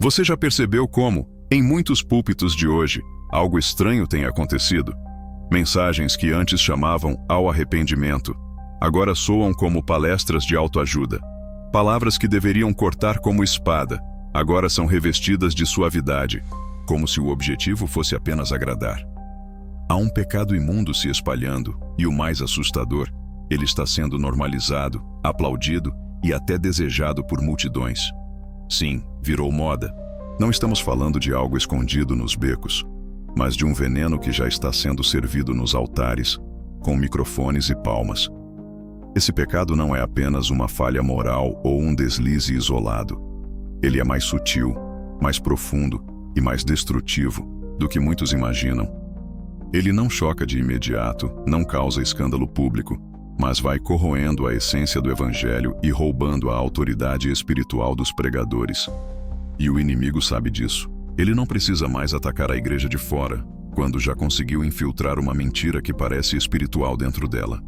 Você já percebeu como, em muitos púlpitos de hoje, algo estranho tem acontecido? Mensagens que antes chamavam ao arrependimento, agora soam como palestras de autoajuda. Palavras que deveriam cortar como espada, agora são revestidas de suavidade, como se o objetivo fosse apenas agradar. Há um pecado imundo se espalhando, e o mais assustador, ele está sendo normalizado, aplaudido e até desejado por multidões. Sim, virou moda. Não estamos falando de algo escondido nos becos, mas de um veneno que já está sendo servido nos altares, com microfones e palmas. Esse pecado não é apenas uma falha moral ou um deslize isolado. Ele é mais sutil, mais profundo e mais destrutivo do que muitos imaginam. Ele não choca de imediato, não causa escândalo público, mas vai corroendo a essência do Evangelho e roubando a autoridade espiritual dos pregadores. E o inimigo sabe disso. Ele não precisa mais atacar a igreja de fora, quando já conseguiu infiltrar uma mentira que parece espiritual dentro dela.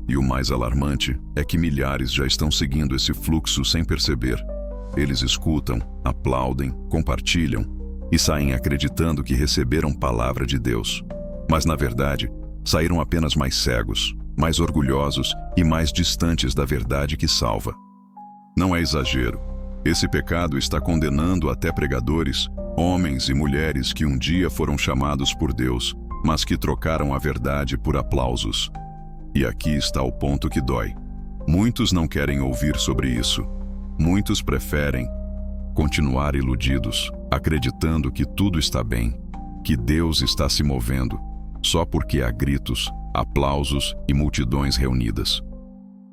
E o mais alarmante é que milhares já estão seguindo esse fluxo sem perceber. Eles escutam, aplaudem, compartilham e saem acreditando que receberam palavra de Deus. Mas, na verdade, saíram apenas mais cegos, mais orgulhosos e mais distantes da verdade que salva. Não é exagero. Esse pecado está condenando até pregadores, homens e mulheres que um dia foram chamados por Deus, mas que trocaram a verdade por aplausos. E aqui está o ponto que dói. Muitos não querem ouvir sobre isso. Muitos preferem continuar iludidos, acreditando que tudo está bem, que Deus está se movendo, só porque há gritos, aplausos e multidões reunidas.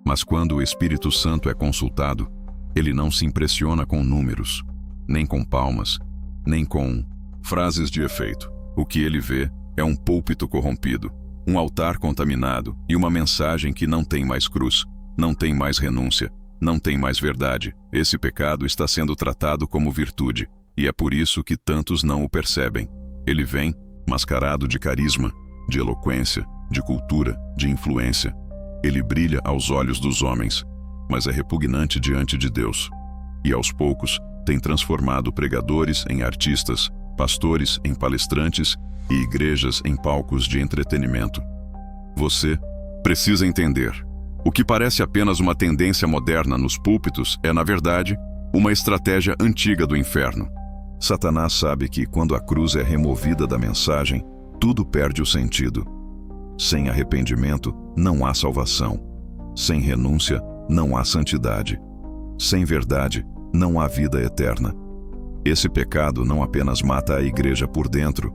Mas quando o Espírito Santo é consultado, ele não se impressiona com números, nem com palmas, nem com frases de efeito. O que ele vê é um púlpito corrompido, um altar contaminado e uma mensagem que não tem mais cruz, não tem mais renúncia, não tem mais verdade. Esse pecado está sendo tratado como virtude, e é por isso que tantos não o percebem. Ele vem mascarado de carisma, de eloquência, de cultura, de influência. Ele brilha aos olhos dos homens, mas é repugnante diante de Deus. E aos poucos tem transformado pregadores em artistas, pastores em palestrantes e igrejas em palcos de entretenimento. Você precisa entender. O que parece apenas uma tendência moderna nos púlpitos é, na verdade, uma estratégia antiga do inferno. Satanás sabe que, quando a cruz é removida da mensagem, tudo perde o sentido. Sem arrependimento, não há salvação. Sem renúncia, não há santidade. Sem verdade, não há vida eterna. Esse pecado não apenas mata a igreja por dentro,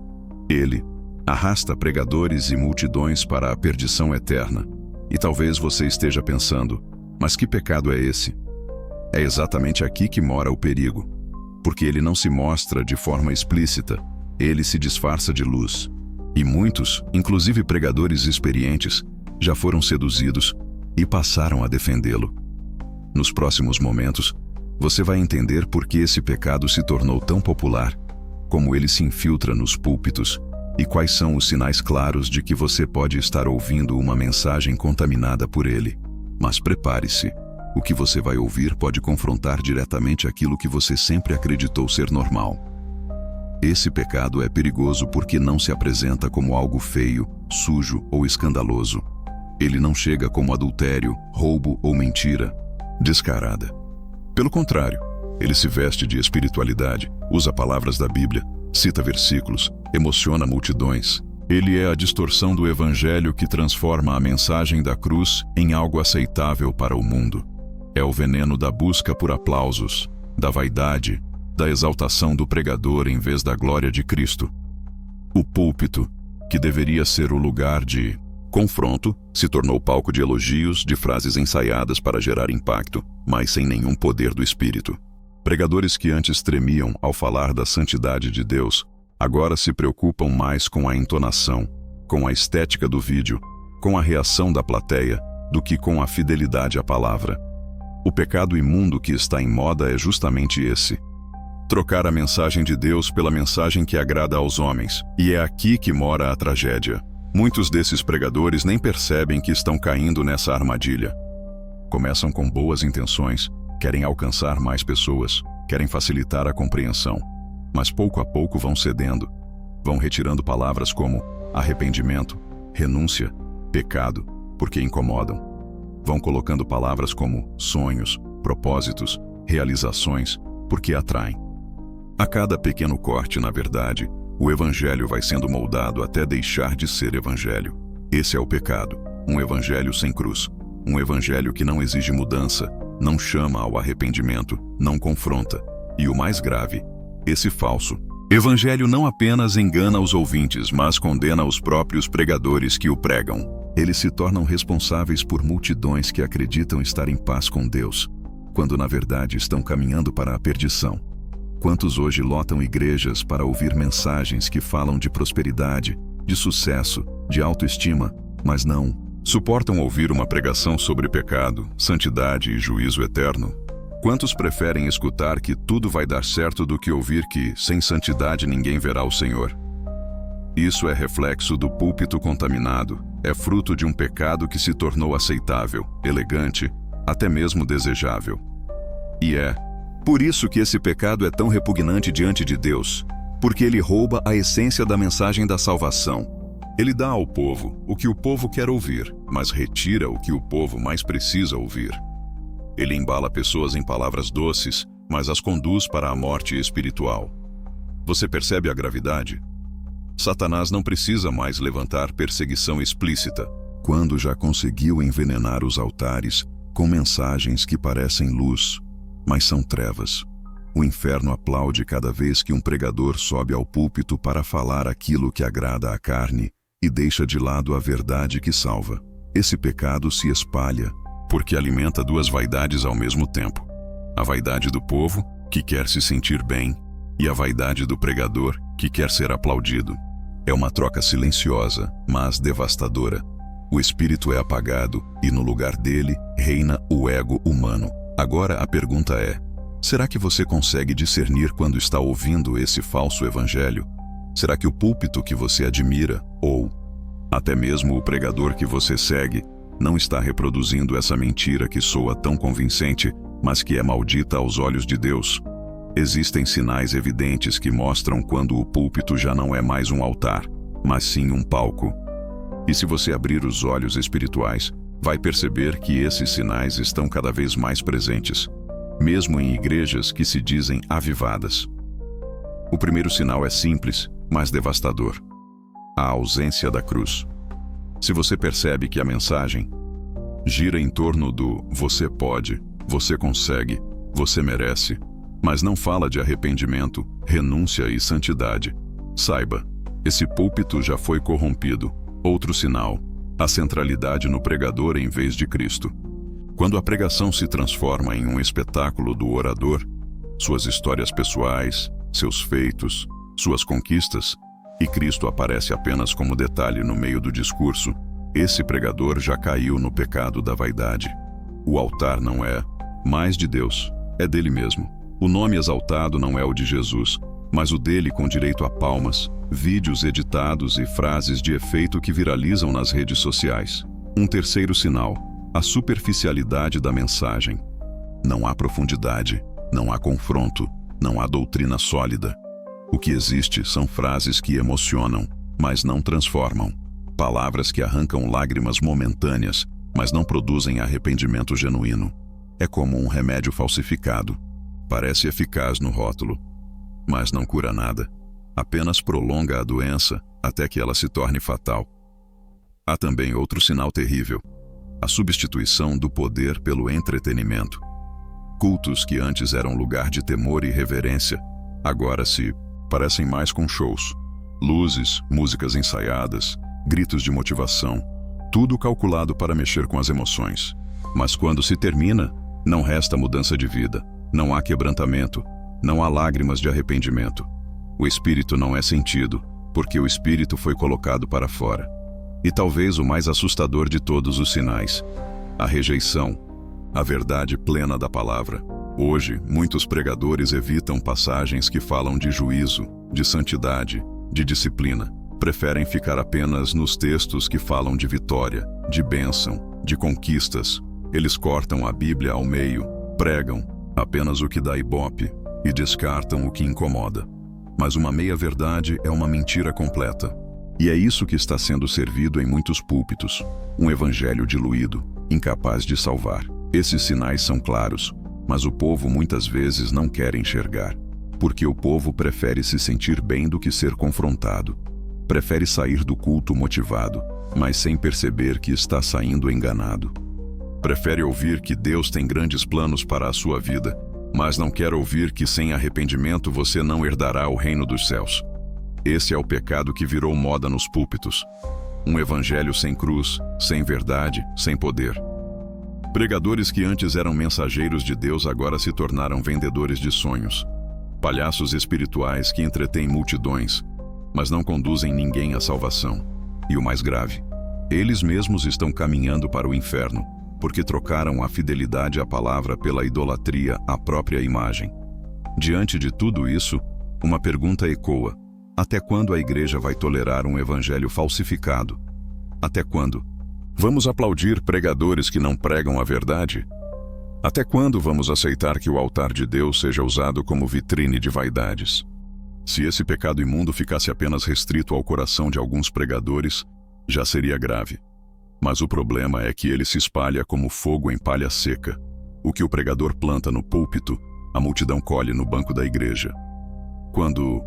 ele arrasta pregadores e multidões para a perdição eterna. E talvez você esteja pensando, mas que pecado é esse? É exatamente aqui que mora o perigo. Porque ele não se mostra de forma explícita, ele se disfarça de luz. E muitos, inclusive pregadores experientes, já foram seduzidos e passaram a defendê-lo. Nos próximos momentos, você vai entender por que esse pecado se tornou tão popular, como ele se infiltra nos púlpitos e quais são os sinais claros de que você pode estar ouvindo uma mensagem contaminada por ele. Mas prepare-se. O que você vai ouvir pode confrontar diretamente aquilo que você sempre acreditou ser normal. Esse pecado é perigoso porque não se apresenta como algo feio, sujo ou escandaloso. Ele não chega como adultério, roubo ou mentira descarada. Pelo contrário, ele se veste de espiritualidade, usa palavras da Bíblia, cita versículos, emociona multidões. Ele é a distorção do Evangelho que transforma a mensagem da cruz em algo aceitável para o mundo. É o veneno da busca por aplausos, da vaidade, da exaltação do pregador em vez da glória de Cristo. O púlpito, que deveria ser o lugar de confronto, se tornou palco de elogios, de frases ensaiadas para gerar impacto, mas sem nenhum poder do Espírito. Pregadores que antes tremiam ao falar da santidade de Deus, agora se preocupam mais com a entonação, com a estética do vídeo, com a reação da plateia, do que com a fidelidade à palavra. O pecado imundo que está em moda é justamente esse: trocar a mensagem de Deus pela mensagem que agrada aos homens. E é aqui que mora a tragédia. Muitos desses pregadores nem percebem que estão caindo nessa armadilha. Começam com boas intenções, querem alcançar mais pessoas, querem facilitar a compreensão. mas pouco a pouco vão cedendo. Vão retirando palavras como arrependimento, renúncia, pecado, porque incomodam. Vão colocando palavras como sonhos, propósitos, realizações, porque atraem. A cada pequeno corte, na verdade, o evangelho vai sendo moldado até deixar de ser evangelho. Esse é o pecado, um evangelho sem cruz, um evangelho que não exige mudança, não chama ao arrependimento, não confronta. E o mais grave, esse falso evangelho não apenas engana os ouvintes, mas condena os próprios pregadores que o pregam. Eles se tornam responsáveis por multidões que acreditam estar em paz com Deus, quando na verdade estão caminhando para a perdição. Quantos hoje lotam igrejas para ouvir mensagens que falam de prosperidade, de sucesso, de autoestima, mas não suportam ouvir uma pregação sobre pecado, santidade e juízo eterno? Quantos preferem escutar que tudo vai dar certo do que ouvir que, sem santidade, ninguém verá o Senhor? Isso é reflexo do púlpito contaminado, é fruto de um pecado que se tornou aceitável, elegante, até mesmo desejável. E é por isso que esse pecado é tão repugnante diante de Deus, porque ele rouba a essência da mensagem da salvação. Ele dá ao povo o que o povo quer ouvir, mas retira o que o povo mais precisa ouvir. Ele embala pessoas em palavras doces, mas as conduz para a morte espiritual. Você percebe a gravidade? Satanás não precisa mais levantar perseguição explícita, quando já conseguiu envenenar os altares com mensagens que parecem luz, mas são trevas. O inferno aplaude cada vez que um pregador sobe ao púlpito para falar aquilo que agrada à carne e deixa de lado a verdade que salva. Esse pecado se espalha porque alimenta duas vaidades ao mesmo tempo: a vaidade do povo, que quer se sentir bem, e a vaidade do pregador, que quer ser aplaudido. É uma troca silenciosa, mas devastadora. O espírito é apagado e no lugar dele reina o ego humano. Agora a pergunta é: será que você consegue discernir quando está ouvindo esse falso evangelho? Será que o púlpito que você admira, ou até mesmo o pregador que você segue, não está reproduzindo essa mentira que soa tão convincente, mas que é maldita aos olhos de Deus? Existem sinais evidentes que mostram quando o púlpito já não é mais um altar, mas sim um palco. E se você abrir os olhos espirituais, vai perceber que esses sinais estão cada vez mais presentes, mesmo em igrejas que se dizem avivadas. O primeiro sinal é simples, mas devastador: a ausência da cruz. Se você percebe que a mensagem gira em torno do você pode, você consegue, você merece, mas não fala de arrependimento, renúncia e santidade, saiba, esse púlpito já foi corrompido. Outro sinal: a centralidade no pregador em vez de Cristo. Quando a pregação se transforma em um espetáculo do orador, suas histórias pessoais, seus feitos, suas conquistas, e Cristo aparece apenas como detalhe no meio do discurso, esse pregador já caiu no pecado da vaidade. O altar não é mais de Deus, é dele mesmo. O nome exaltado não é o de Jesus, mas o dele com direito a palmas, vídeos editados e frases de efeito que viralizam nas redes sociais. Um terceiro sinal: a superficialidade da mensagem. Não há profundidade, não há confronto, não há doutrina sólida. O que existe são frases que emocionam, mas não transformam. Palavras que arrancam lágrimas momentâneas, mas não produzem arrependimento genuíno. É como um remédio falsificado. Parece eficaz no rótulo, mas não cura nada. Apenas prolonga a doença até que ela se torne fatal. Há também outro sinal terrível: a substituição do poder pelo entretenimento. Cultos que antes eram lugar de temor e reverência, agora se parecem mais com shows. Luzes, músicas ensaiadas, gritos de motivação, tudo calculado para mexer com as emoções. Mas quando se termina, não resta mudança de vida, não há quebrantamento, não há lágrimas de arrependimento. O espírito não é sentido, porque o espírito foi colocado para fora. E talvez o mais assustador de todos os sinais: a rejeição, a verdade plena da palavra. Hoje, muitos pregadores evitam passagens que falam de juízo, de santidade, de disciplina. Preferem ficar apenas nos textos que falam de vitória, de bênção, de conquistas. Eles cortam a Bíblia ao meio, pregam apenas o que dá ibope e descartam o que incomoda. Mas uma meia-verdade é uma mentira completa. E é isso que está sendo servido em muitos púlpitos. Um evangelho diluído, incapaz de salvar. Esses sinais são claros, mas o povo muitas vezes não quer enxergar. Porque o povo prefere se sentir bem do que ser confrontado. Prefere sair do culto motivado, mas sem perceber que está saindo enganado. Prefere ouvir que Deus tem grandes planos para a sua vida, mas não quer ouvir que sem arrependimento você não herdará o reino dos céus. Esse é o pecado que virou moda nos púlpitos. Um evangelho sem cruz, sem verdade, sem poder. Pregadores que antes eram mensageiros de Deus agora se tornaram vendedores de sonhos. Palhaços espirituais que entretêm multidões, mas não conduzem ninguém à salvação. E o mais grave, eles mesmos estão caminhando para o inferno, porque trocaram a fidelidade à palavra pela idolatria à própria imagem. Diante de tudo isso, uma pergunta ecoa: até quando a igreja vai tolerar um evangelho falsificado? Até quando? Vamos aplaudir pregadores que não pregam a verdade? Até quando vamos aceitar que o altar de Deus seja usado como vitrine de vaidades? Se esse pecado imundo ficasse apenas restrito ao coração de alguns pregadores, já seria grave. Mas o problema é que ele se espalha como fogo em palha seca. O que o pregador planta no púlpito, a multidão colhe no banco da igreja. Quando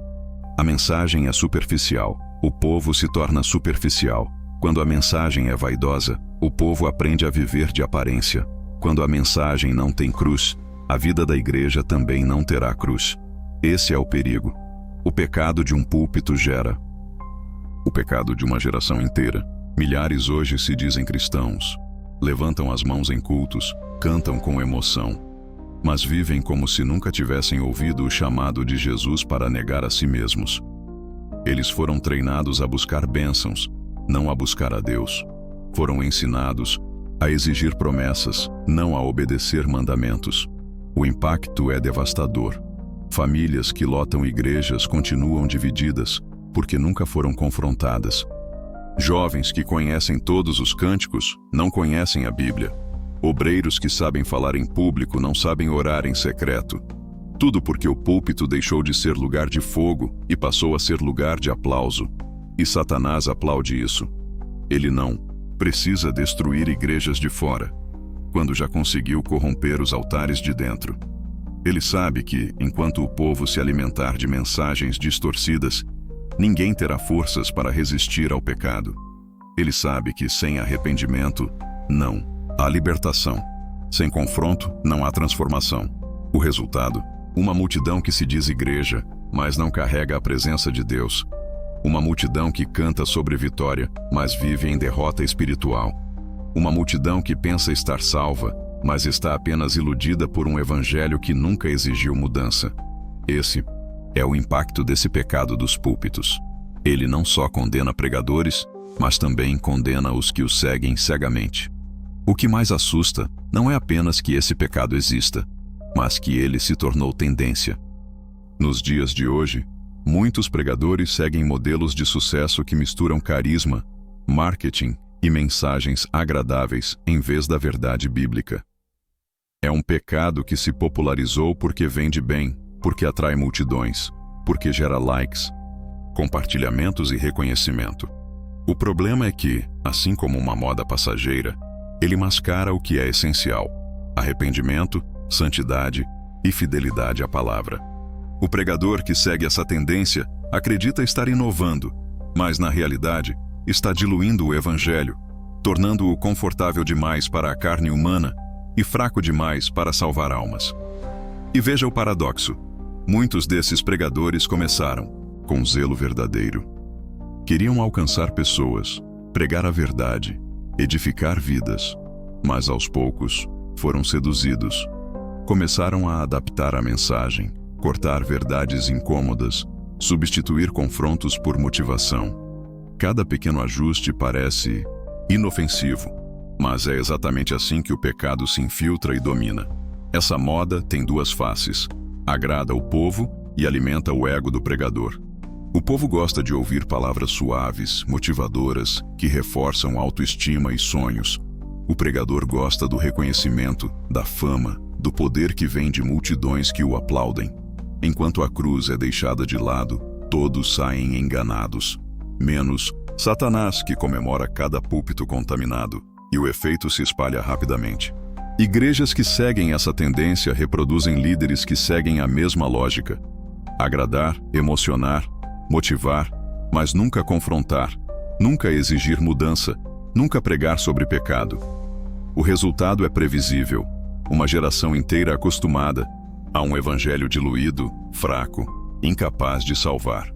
a mensagem é superficial, o povo se torna superficial. Quando a mensagem é vaidosa, o povo aprende a viver de aparência. Quando a mensagem não tem cruz, a vida da igreja também não terá cruz. Esse é o perigo. O pecado de um púlpito gera o pecado de uma geração inteira. Milhares hoje se dizem cristãos, levantam as mãos em cultos, cantam com emoção, mas vivem como se nunca tivessem ouvido o chamado de Jesus para negar a si mesmos. Eles foram treinados a buscar bênçãos, não a buscar a Deus. Foram ensinados a exigir promessas, não a obedecer mandamentos. O impacto é devastador. Famílias que lotam igrejas continuam divididas, porque nunca foram confrontadas. Jovens que conhecem todos os cânticos, não conhecem a Bíblia. Obreiros que sabem falar em público, não sabem orar em secreto. Tudo porque o púlpito deixou de ser lugar de fogo e passou a ser lugar de aplauso. E Satanás aplaude isso. Ele não precisa destruir igrejas de fora, quando já conseguiu corromper os altares de dentro. Ele sabe que, enquanto o povo se alimentar de mensagens distorcidas, ninguém terá forças para resistir ao pecado. Ele sabe que sem arrependimento, não há libertação. Sem confronto, não há transformação. O resultado: uma multidão que se diz igreja, mas não carrega a presença de Deus. Uma multidão que canta sobre vitória, mas vive em derrota espiritual. Uma multidão que pensa estar salva, mas está apenas iludida por um evangelho que nunca exigiu mudança. Esse é o impacto desse pecado dos púlpitos. Ele não só condena pregadores, mas também condena os que o seguem cegamente. O que mais assusta não é apenas que esse pecado exista, mas que ele se tornou tendência. Nos dias de hoje, muitos pregadores seguem modelos de sucesso que misturam carisma, marketing e mensagens agradáveis em vez da verdade bíblica. É um pecado que se popularizou porque vende bem, porque atrai multidões, porque gera likes, compartilhamentos e reconhecimento. O problema é que, assim como uma moda passageira, ele mascara o que é essencial: arrependimento, santidade e fidelidade à palavra. O pregador que segue essa tendência acredita estar inovando, mas na realidade está diluindo o evangelho, tornando-o confortável demais para a carne humana e fraco demais para salvar almas. E veja o paradoxo: muitos desses pregadores começaram com zelo verdadeiro. Queriam alcançar pessoas, pregar a verdade, edificar vidas, mas aos poucos foram seduzidos. Começaram a adaptar a mensagem, cortar verdades incômodas, substituir confrontos por motivação. Cada pequeno ajuste parece inofensivo, mas é exatamente assim que o pecado se infiltra e domina. Essa moda tem duas faces: agrada o povo e alimenta o ego do pregador. O povo gosta de ouvir palavras suaves, motivadoras, que reforçam autoestima e sonhos. O pregador gosta do reconhecimento, da fama, do poder que vem de multidões que o aplaudem. Enquanto a cruz é deixada de lado, todos saem enganados, menos Satanás, que comemora cada púlpito contaminado, e o efeito se espalha rapidamente. Igrejas que seguem essa tendência reproduzem líderes que seguem a mesma lógica: agradar, emocionar, motivar, mas nunca confrontar, nunca exigir mudança, nunca pregar sobre pecado. O resultado é previsível: uma geração inteira acostumada a um evangelho diluído, fraco, incapaz de salvar.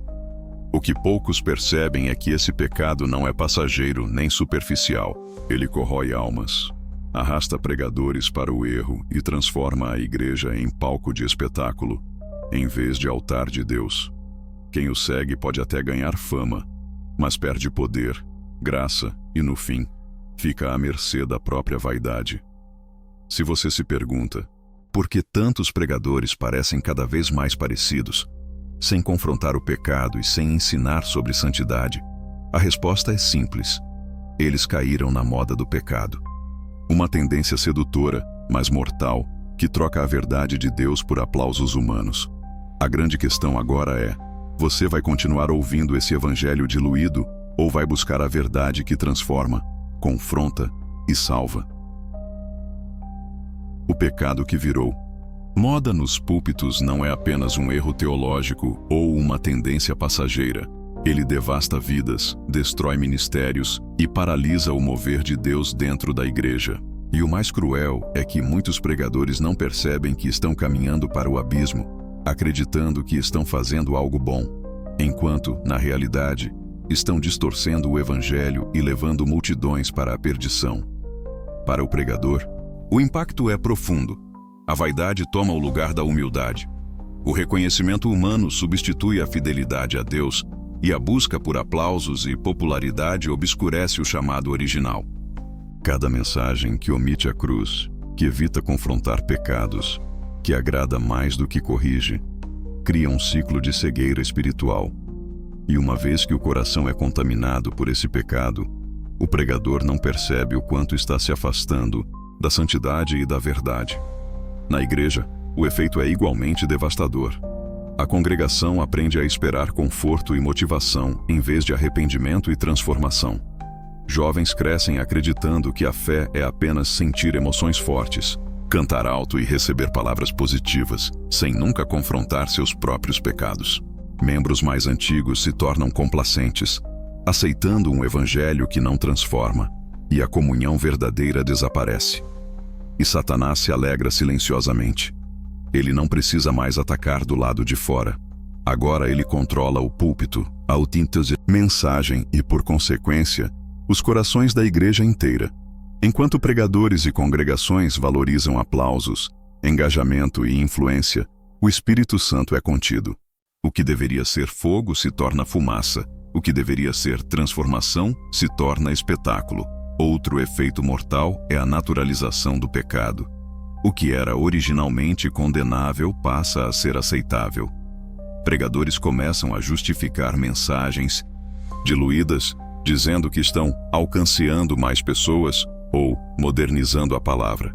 O que poucos percebem é que esse pecado não é passageiro nem superficial. Ele corrói almas, arrasta pregadores para o erro e transforma a igreja em palco de espetáculo, em vez de altar de Deus. Quem o segue pode até ganhar fama, mas perde poder, graça e, no fim, fica à mercê da própria vaidade. Se você se pergunta, por que tantos pregadores parecem cada vez mais parecidos, sem confrontar o pecado e sem ensinar sobre santidade? A resposta é simples: eles caíram na moda do pecado. Uma tendência sedutora, mas mortal, que troca a verdade de Deus por aplausos humanos. A grande questão agora é: você vai continuar ouvindo esse evangelho diluído ou vai buscar a verdade que transforma, confronta e salva? O pecado que virou moda nos púlpitos não é apenas um erro teológico ou uma tendência passageira. Ele devasta vidas, destrói ministérios e paralisa o mover de Deus dentro da igreja. E o mais cruel é que muitos pregadores não percebem que estão caminhando para o abismo, acreditando que estão fazendo algo bom, enquanto, na realidade, estão distorcendo o evangelho e levando multidões para a perdição. Para o pregador, o impacto é profundo. A vaidade toma o lugar da humildade. O reconhecimento humano substitui a fidelidade a Deus, e a busca por aplausos e popularidade obscurece o chamado original. Cada mensagem que omite a cruz, que evita confrontar pecados, que agrada mais do que corrige, cria um ciclo de cegueira espiritual. E uma vez que o coração é contaminado por esse pecado, o pregador não percebe o quanto está se afastando da santidade e da verdade. Na igreja, o efeito é igualmente devastador. A congregação aprende a esperar conforto e motivação em vez de arrependimento e transformação. Jovens crescem acreditando que a fé é apenas sentir emoções fortes, cantar alto e receber palavras positivas, sem nunca confrontar seus próprios pecados. Membros mais antigos se tornam complacentes, aceitando um evangelho que não transforma, e a comunhão verdadeira desaparece. E Satanás se alegra silenciosamente. Ele não precisa mais atacar do lado de fora. Agora ele controla o púlpito, a mensagem e, por consequência, os corações da igreja inteira. Enquanto pregadores e congregações valorizam aplausos, engajamento e influência, o Espírito Santo é contido. O que deveria ser fogo se torna fumaça. O que deveria ser transformação se torna espetáculo. Outro efeito mortal é a naturalização do pecado. O que era originalmente condenável passa a ser aceitável. Pregadores começam a justificar mensagens diluídas, dizendo que estão alcançando mais pessoas ou modernizando a palavra.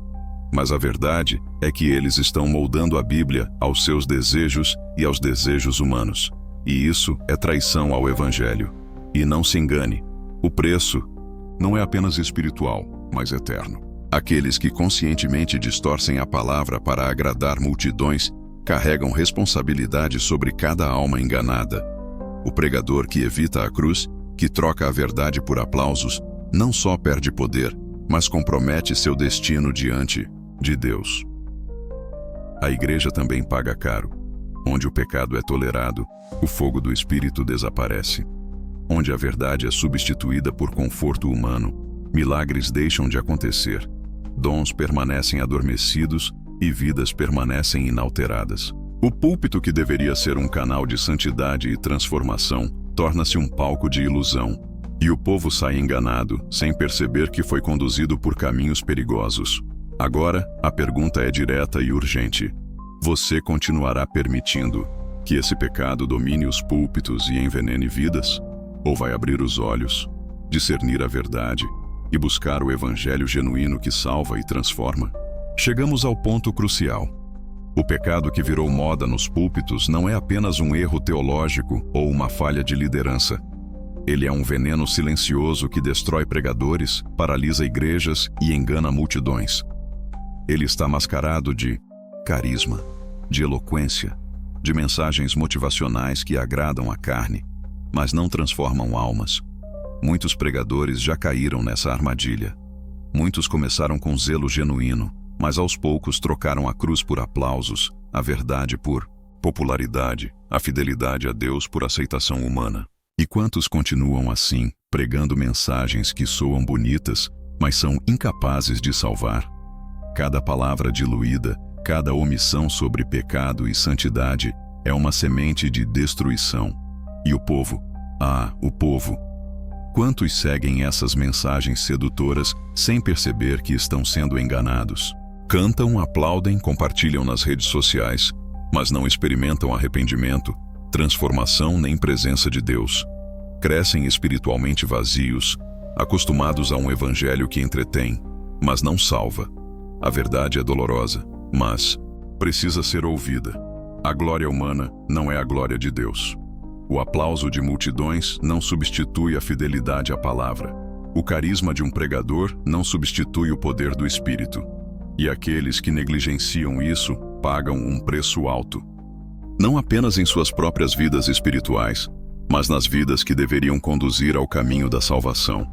Mas a verdade é que eles estão moldando a Bíblia aos seus desejos e aos desejos humanos. E isso é traição ao Evangelho. E não se engane, o preço não é apenas espiritual, mas eterno. Aqueles que conscientemente distorcem a palavra para agradar multidões carregam responsabilidade sobre cada alma enganada. O pregador que evita a cruz, que troca a verdade por aplausos, não só perde poder, mas compromete seu destino diante de Deus. A igreja também paga caro. Onde o pecado é tolerado, o fogo do Espírito desaparece. Onde a verdade é substituída por conforto humano, milagres deixam de acontecer, dons permanecem adormecidos e vidas permanecem inalteradas. O púlpito, que deveria ser um canal de santidade e transformação, torna-se um palco de ilusão, e o povo sai enganado, sem perceber que foi conduzido por caminhos perigosos. Agora, a pergunta é direta e urgente: você continuará permitindo que esse pecado domine os púlpitos e envenene vidas? Ou vai abrir os olhos, discernir a verdade e buscar o evangelho genuíno que salva e transforma? Chegamos ao ponto crucial. O pecado que virou moda nos púlpitos não é apenas um erro teológico ou uma falha de liderança. Ele é um veneno silencioso que destrói pregadores, paralisa igrejas e engana multidões. Ele está mascarado de carisma, de eloquência, de mensagens motivacionais que agradam a carne, mas não transformam almas. Muitos pregadores já caíram nessa armadilha. Muitos começaram com zelo genuíno, mas aos poucos trocaram a cruz por aplausos, a verdade por popularidade, a fidelidade a Deus por aceitação humana. E quantos continuam assim, pregando mensagens que soam bonitas, mas são incapazes de salvar? Cada palavra diluída, cada omissão sobre pecado e santidade é uma semente de destruição. E o povo? O povo! Quantos seguem essas mensagens sedutoras sem perceber que estão sendo enganados? Cantam, aplaudem, compartilham nas redes sociais, mas não experimentam arrependimento, transformação nem presença de Deus. Crescem espiritualmente vazios, acostumados a um evangelho que entretém, mas não salva. A verdade é dolorosa, mas precisa ser ouvida. A glória humana não é a glória de Deus. O aplauso de multidões não substitui a fidelidade à palavra. O carisma de um pregador não substitui o poder do Espírito. E aqueles que negligenciam isso pagam um preço alto. Não apenas em suas próprias vidas espirituais, mas nas vidas que deveriam conduzir ao caminho da salvação.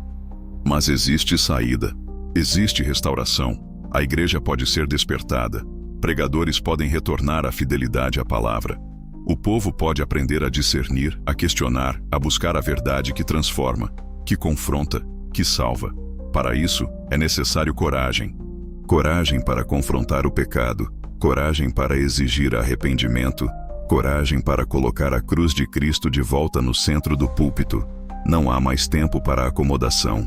Mas existe saída, existe restauração. A igreja pode ser despertada. Pregadores podem retornar à fidelidade à palavra. O povo pode aprender a discernir, a questionar, a buscar a verdade que transforma, que confronta, que salva. Para isso, é necessário coragem. Coragem para confrontar o pecado, coragem para exigir arrependimento, coragem para colocar a cruz de Cristo de volta no centro do púlpito. Não há mais tempo para acomodação.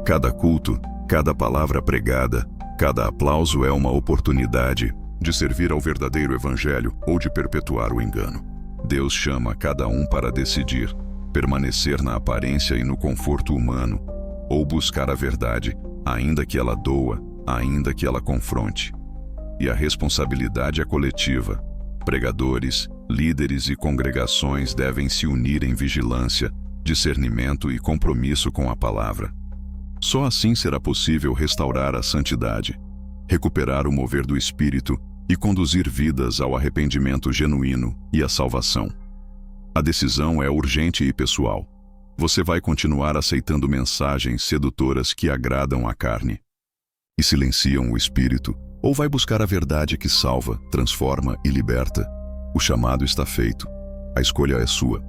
Cada culto, cada palavra pregada, cada aplauso é uma oportunidade de servir ao verdadeiro evangelho ou de perpetuar o engano. Deus chama cada um para decidir, permanecer na aparência e no conforto humano, ou buscar a verdade, ainda que ela doa, ainda que ela confronte. E a responsabilidade é coletiva. Pregadores, líderes e congregações devem se unir em vigilância, discernimento e compromisso com a palavra. Só assim será possível restaurar a santidade, recuperar o mover do Espírito e conduzir vidas ao arrependimento genuíno e à salvação. A decisão é urgente e pessoal. Você vai continuar aceitando mensagens sedutoras que agradam a carne e silenciam o Espírito, ou vai buscar a verdade que salva, transforma e liberta? O chamado está feito. A escolha é sua.